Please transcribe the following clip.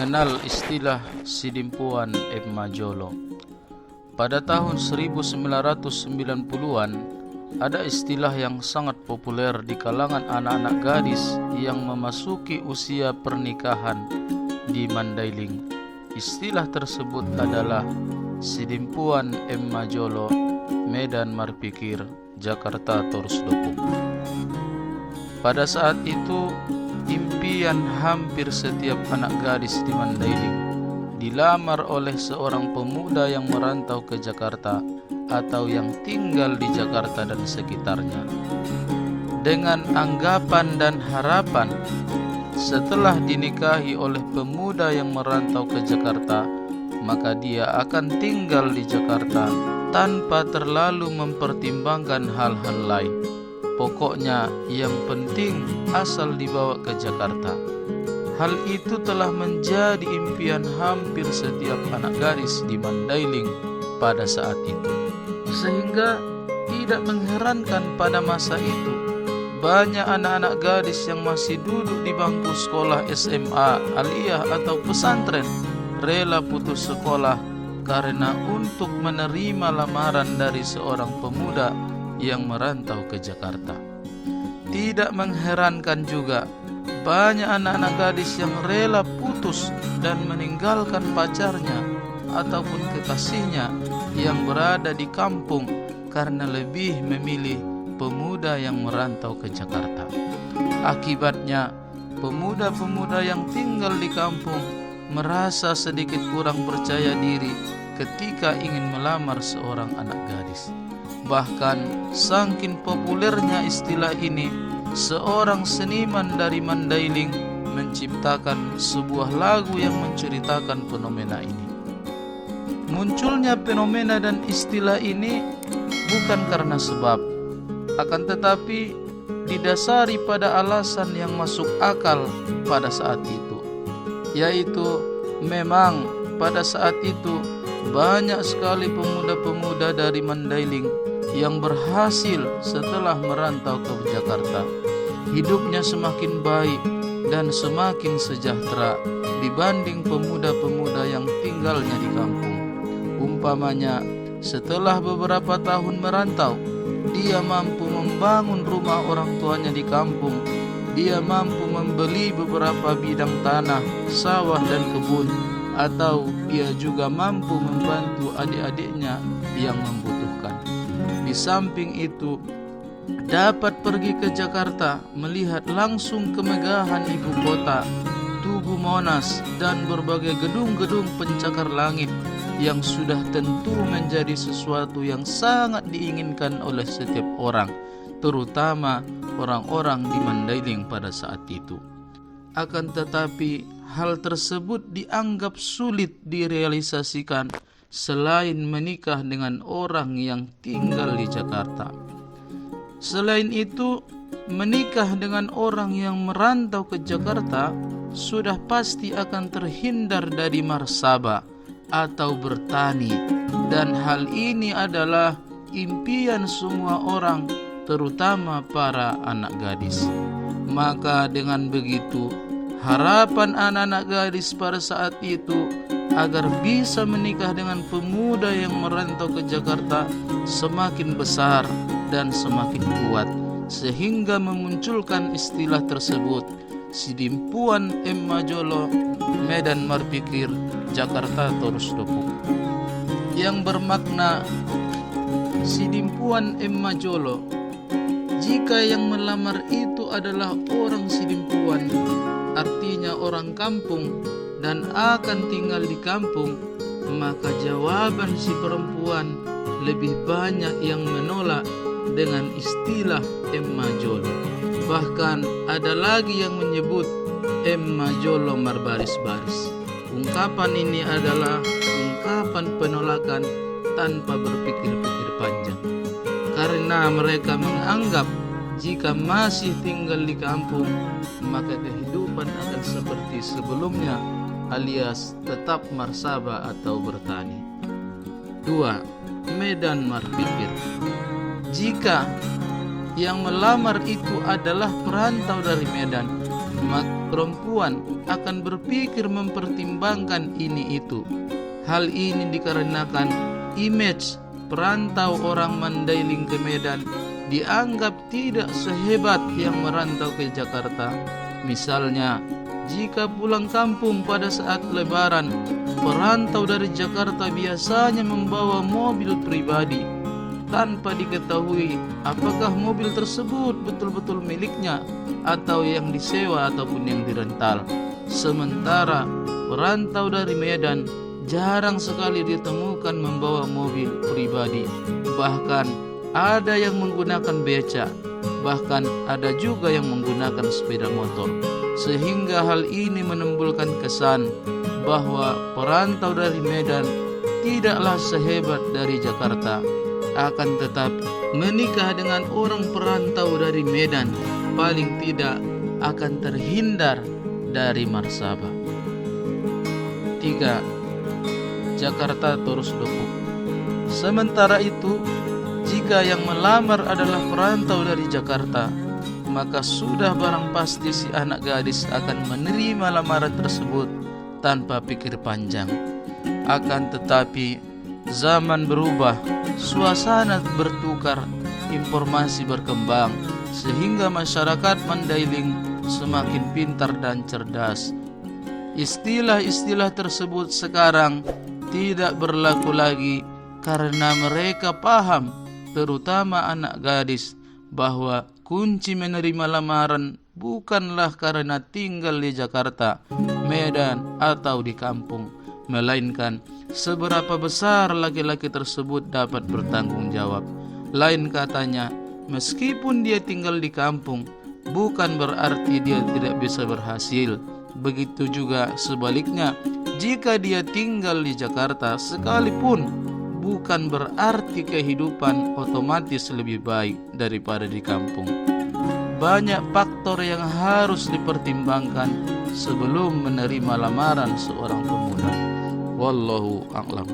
mengenal istilah Sidimpuan M. Majolo. Pada tahun 1990-an, ada istilah yang sangat populer di kalangan anak-anak gadis yang memasuki usia pernikahan di Mandailing. Istilah tersebut adalah Sidimpuan M. Majolo, Medan Marpikir, Jakarta Torsdopuk. Pada saat itu, impian hampir setiap anak gadis di Mandailing dilamar oleh seorang pemuda yang merantau ke Jakarta atau yang tinggal di Jakarta dan sekitarnya, dengan anggapan dan harapan setelah dinikahi oleh pemuda yang merantau ke Jakarta, maka dia akan tinggal di Jakarta tanpa terlalu mempertimbangkan hal-hal lain. Pokoknya yang penting asal dibawa ke Jakarta. Hal itu telah menjadi impian hampir setiap anak gadis di Mandailing pada saat itu. Sehingga tidak mengherankan pada masa itu banyak anak-anak gadis yang masih duduk di bangku sekolah SMA, aliyah atau pesantren rela putus sekolah karena untuk menerima lamaran dari seorang pemuda yang merantau ke Jakarta. Tidak mengherankan juga banyak anak-anak gadis yang rela putus dan meninggalkan pacarnya ataupun kekasihnya yang berada di kampung karena lebih memilih pemuda yang merantau ke Jakarta. Akibatnya, pemuda-pemuda yang tinggal di kampung merasa sedikit kurang percaya diri ketika ingin melamar seorang anak gadis. Bahkan saking populernya istilah ini, seorang seniman dari Mandailing menciptakan sebuah lagu yang menceritakan fenomena ini. Munculnya fenomena dan istilah ini bukan karena sebab, akan tetapi didasari pada alasan yang masuk akal pada saat itu, yaitu memang pada saat itu banyak sekali pemuda-pemuda dari Mandailing yang berhasil setelah merantau ke Jakarta. Hidupnya semakin baik dan semakin sejahtera dibanding pemuda-pemuda yang tinggalnya di kampung. Umpamanya, setelah beberapa tahun merantau, dia mampu membangun rumah orang tuanya di kampung. Dia mampu membeli beberapa bidang tanah, sawah dan kebun, atau dia juga mampu membantu adik-adiknya yang membutuhkan. Di samping itu, dapat pergi ke Jakarta melihat langsung kemegahan ibu kota, Tugu Monas, dan berbagai gedung-gedung pencakar langit yang sudah tentu menjadi sesuatu yang sangat diinginkan oleh setiap orang, terutama orang-orang di Mandailing pada saat itu. Akan tetapi, hal tersebut dianggap sulit direalisasikan selain menikah dengan orang yang tinggal di Jakarta. Selain itu, menikah dengan orang yang merantau ke Jakarta sudah pasti akan terhindar dari marsaba atau bertani, dan hal ini adalah impian semua orang, terutama para anak gadis. Maka dengan begitu, harapan anak-anak gadis pada saat itu agar bisa menikah dengan pemuda yang merantau ke Jakarta semakin besar dan semakin kuat, sehingga memunculkan istilah tersebut, Sidimpuan M. Majolo, Medan Marpikir, Jakarta Torsdopuk, yang bermakna Sidimpuan M. Majolo. Jika yang melamar itu adalah orang Sidimpuan, artinya orang kampung dan akan tinggal di kampung, maka jawaban si perempuan lebih banyak yang menolak dengan istilah M. Majolo. Bahkan ada lagi yang menyebut M. Majolo marbaris-baris. Ungkapan ini adalah ungkapan penolakan tanpa berpikir-pikir panjang, karena mereka menganggap jika masih tinggal di kampung, maka kehidupan akan seperti sebelumnya, alias tetap marsaba atau bertani. 2. Medan Marpikir. Jika yang melamar itu adalah perantau dari Medan, maka perempuan akan berpikir mempertimbangkan ini itu. Hal ini dikarenakan image perantau orang Mandailing ke Medan dianggap tidak sehebat yang merantau ke Jakarta. Misalnya, jika pulang kampung pada saat Lebaran, perantau dari Jakarta biasanya membawa mobil pribadi tanpa diketahui apakah mobil tersebut betul-betul miliknya atau yang disewa ataupun yang dirental. Sementara perantau dari Medan jarang sekali ditemukan membawa mobil pribadi. Bahkan ada yang menggunakan beca, bahkan ada juga yang menggunakan sepeda motor. Sehingga hal ini menimbulkan kesan bahwa perantau dari Medan tidaklah sehebat dari Jakarta. Akan tetapi menikah dengan orang perantau dari Medan paling tidak akan terhindar dari marsabah. 3. Jakarta terus dukung. Sementara itu, jika yang melamar adalah perantau dari Jakarta, maka sudah barang pasti si anak gadis akan menerima lamaran tersebut tanpa pikir panjang. Akan tetapi zaman berubah, suasana bertukar, informasi berkembang, sehingga masyarakat Mandailing semakin pintar dan cerdas. Istilah-istilah tersebut sekarang tidak berlaku lagi karena mereka paham, terutama anak gadis, bahwa kunci menerima lamaran bukanlah karena tinggal di Jakarta, Medan, atau di kampung, melainkan seberapa besar laki-laki tersebut dapat bertanggung jawab. Lain katanya, meskipun dia tinggal di kampung, bukan berarti dia tidak bisa berhasil. Begitu juga sebaliknya, jika dia tinggal di Jakarta sekalipun, bukan berarti kehidupan otomatis lebih baik daripada di kampung. Banyak faktor yang harus dipertimbangkan sebelum menerima lamaran seorang pemuda. Wallahu a'lam.